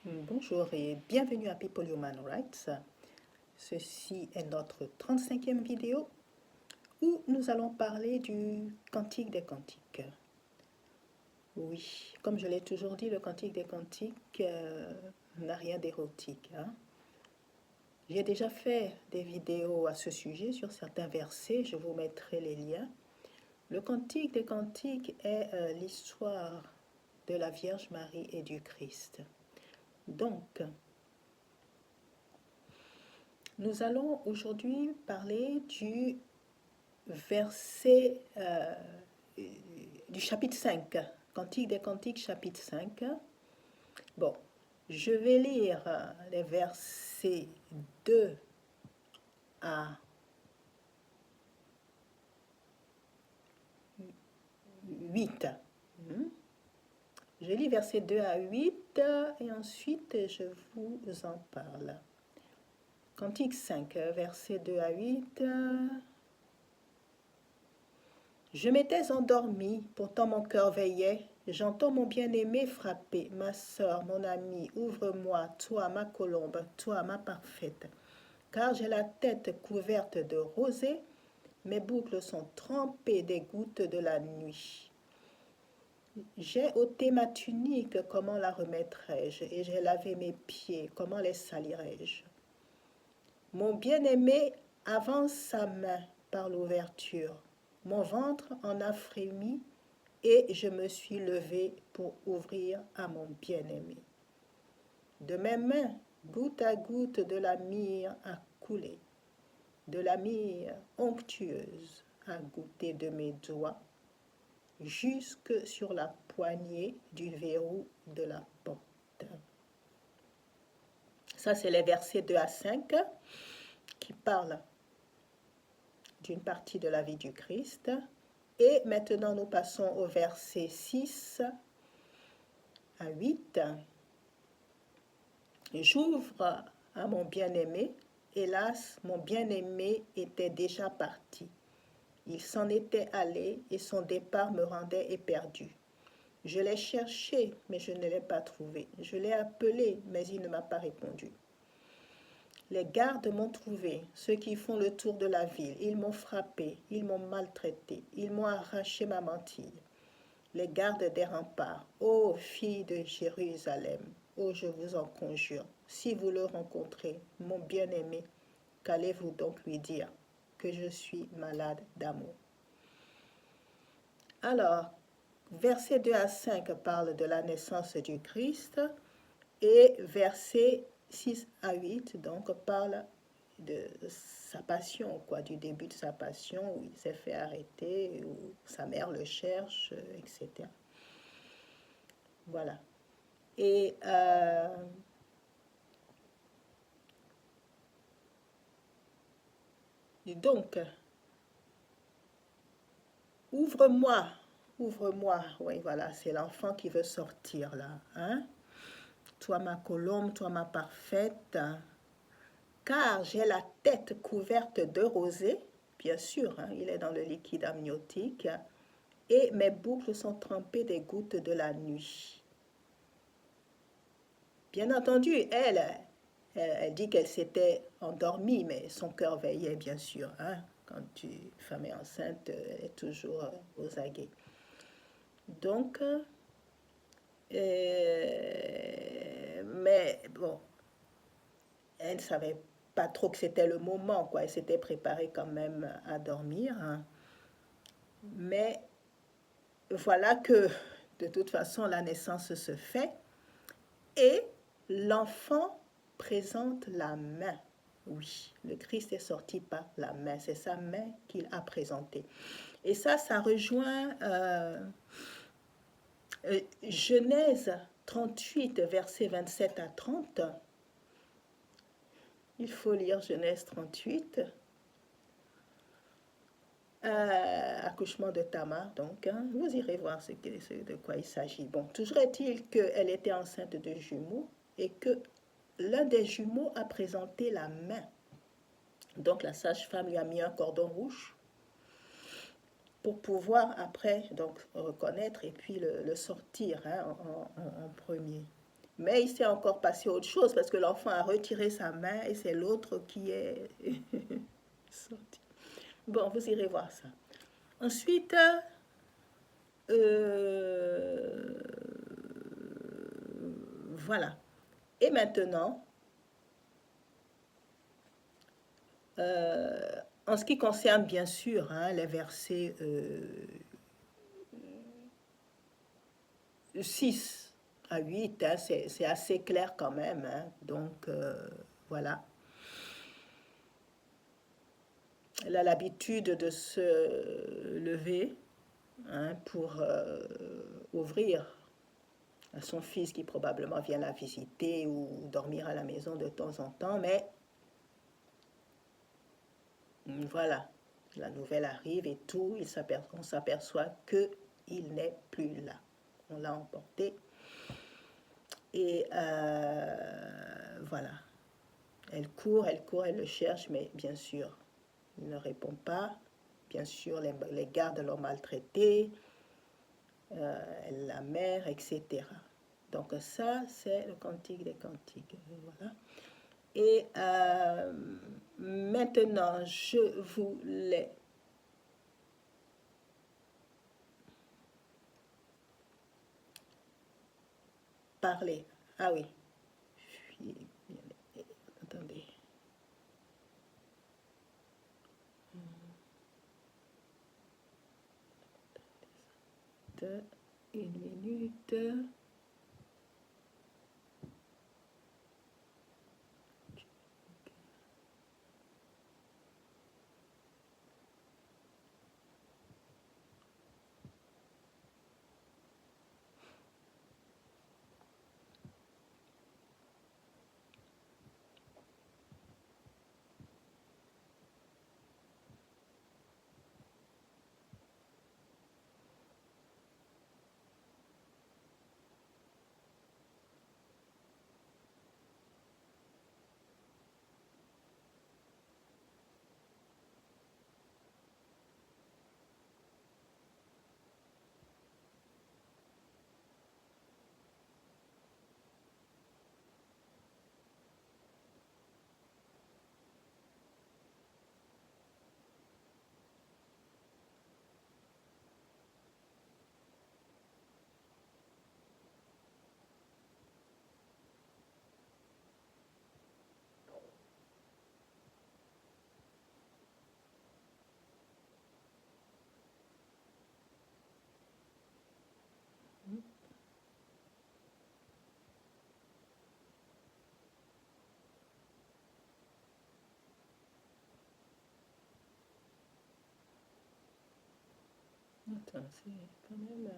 Bonjour et bienvenue à People Human Rights. Ceci est notre 35e vidéo où nous allons parler du Cantique des Cantiques. Oui, comme je l'ai toujours dit, le Cantique des Cantiques n'a rien d'érotique. J'ai déjà fait des vidéos à ce sujet sur certains versets, je vous mettrai les liens. Le Cantique des Cantiques est l'histoire de la Vierge Marie et du Christ. Donc, nous allons aujourd'hui parler du verset du chapitre 5, Cantique des Cantiques, chapitre 5. Bon, je vais lire les versets 2 à 8. Je lis versets 2 à 8 et ensuite je vous en parle. Cantique 5, versets 2 à 8. Je m'étais endormie, pourtant mon cœur veillait. J'entends mon bien-aimé frapper. Ma sœur, mon amie, ouvre-moi, toi ma colombe, toi ma parfaite. Car j'ai la tête couverte de rosée, mes boucles sont trempées des gouttes de la nuit. J'ai ôté ma tunique, comment la remettrai-je? Et j'ai lavé mes pieds, comment les salirai-je? Mon bien-aimé avance sa main par l'ouverture. Mon ventre en a frémi et je me suis levée pour ouvrir à mon bien-aimé. De mes mains, goutte à goutte de la myrrhe a coulé. De la myrrhe onctueuse a goûté de mes doigts jusque sur la poignée du verrou de la porte. Ça, c'est les versets 2 à 5 qui parlent d'une partie de la vie du Christ. Et maintenant, nous passons au verset 6 à 8. J'ouvre à mon bien-aimé. Hélas, mon bien-aimé était déjà parti. Il s'en était allé et son départ me rendait éperdu. Je l'ai cherché, mais je ne l'ai pas trouvé. Je l'ai appelé, mais il ne m'a pas répondu. Les gardes m'ont trouvé, ceux qui font le tour de la ville. Ils m'ont frappé, ils m'ont maltraité, ils m'ont arraché ma mantille. Les gardes des remparts, ô filles de Jérusalem, ô je vous en conjure, si vous le rencontrez, mon bien-aimé, qu'allez-vous donc lui dire? Que je suis malade d'amour. Alors, versets 2 à 5 parlent de la naissance du Christ et versets 6 à 8 donc parle de sa passion, du début de sa passion, où il s'est fait arrêter, où sa mère le cherche, etc. Voilà. Et donc, ouvre-moi, ouvre-moi. Oui, voilà, c'est l'enfant qui veut sortir là. Toi ma colombe, toi ma parfaite, car j'ai la tête couverte de rosée, bien sûr, il est dans le liquide amniotique, et mes boucles sont trempées des gouttes de la nuit. Bien entendu, elle dit qu'elle s'était endormie, mais son cœur veillait, bien sûr. Quand une femme est enceinte, elle est toujours aux aguets. Donc, mais bon, elle ne savait pas trop que c'était le moment, Elle s'était préparée quand même à dormir. Mais voilà que, de toute façon, la naissance se fait et l'enfant présente la main. Oui, le Christ est sorti par la main. C'est sa main qu'il a présentée. Et ça rejoint Genèse 38, versets 27 à 30. Il faut lire Genèse 38. Accouchement de Tamar, donc, vous irez voir de quoi il s'agit. Bon, toujours est-il qu'elle était enceinte de jumeaux et que l'un des jumeaux a présenté la main. Donc, la sage-femme lui a mis un cordon rouge pour pouvoir après donc reconnaître et puis le sortir en premier. Mais il s'est encore passé autre chose parce que l'enfant a retiré sa main et c'est l'autre qui est sorti. Bon, vous irez voir ça. Ensuite, euh, voilà. Et maintenant, en ce qui concerne bien sûr hein, les versets 6 à 8, hein, c'est assez clair quand même. Hein, donc, voilà. Elle a l'habitude de se lever hein, pour ouvrir à son fils qui probablement vient la visiter ou dormir à la maison de temps en temps, mais voilà, la nouvelle arrive et tout, on s'aperçoit qu'il n'est plus là. On l'a emporté et voilà. Elle court, elle le cherche, mais bien sûr, il ne répond pas. Bien sûr, les gardes l'ont maltraité, la mère, etc. Donc ça, c'est le cantique des cantiques. Voilà. Et maintenant, je voulais parler. Ah oui. Attendez. Une minute. Attends, c'est quand même...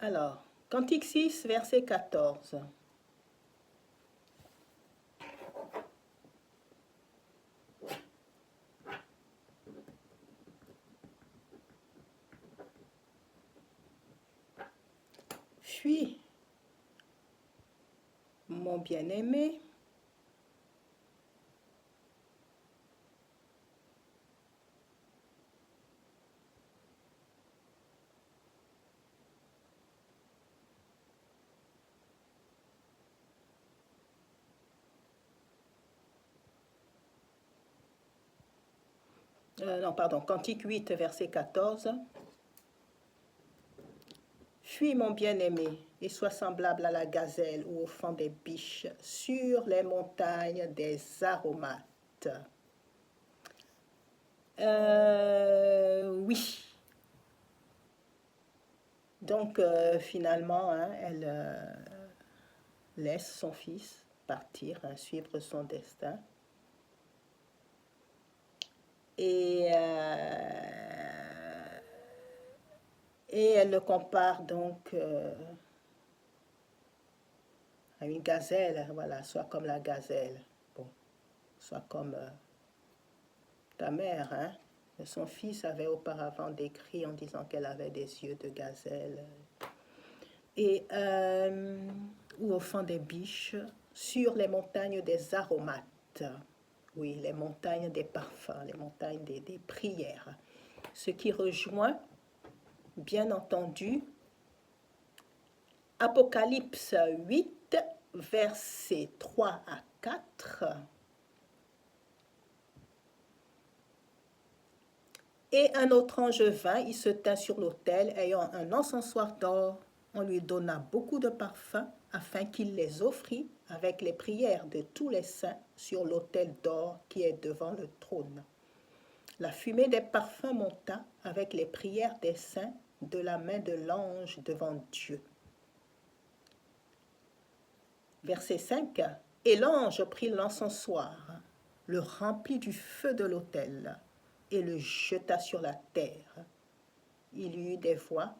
Alors, Cantique 6, verset 14. Fuis mon bien-aimé. Non, pardon, Cantique 8, verset 14. Fuis mon bien-aimé et sois semblable à la gazelle ou au fond des biches sur les montagnes des aromates. Oui. Donc, finalement, hein, elle laisse son fils partir, hein, suivre son destin. Et elle le compare donc à une gazelle, voilà, soit comme la gazelle, bon, soit comme ta mère, hein. Son fils avait auparavant décrit en disant qu'elle avait des yeux de gazelle. Et ou au fond des biches, sur les montagnes des aromates. Oui, les montagnes des parfums, les montagnes des prières. Ce qui rejoint, bien entendu, Apocalypse 8, versets 3 à 4. Et un autre ange vint, il se tint sur l'autel, ayant un encensoir d'or. On lui donna beaucoup de parfums, afin qu'il les offrît avec les prières de tous les saints sur l'autel d'or qui est devant le trône. La fumée des parfums monta avec les prières des saints de la main de l'ange devant Dieu. Verset 5. Et l'ange prit l'encensoir, le remplit du feu de l'autel, et le jeta sur la terre. Il y eut des voix,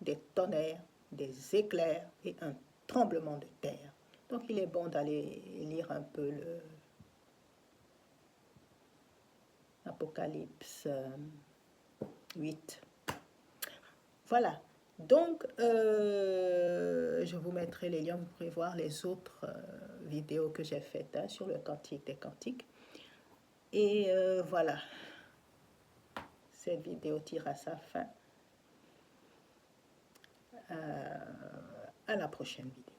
des tonnerres, des éclairs et un tremblement de terre. Donc il est bon d'aller lire un peu le Apocalypse 8. Voilà. Donc, je vous mettrai les liens, vous pourrez voir les autres vidéos que j'ai faites hein, sur le Cantique des Cantiques. Et voilà. Cette vidéo tire à sa fin. À la prochaine vidéo.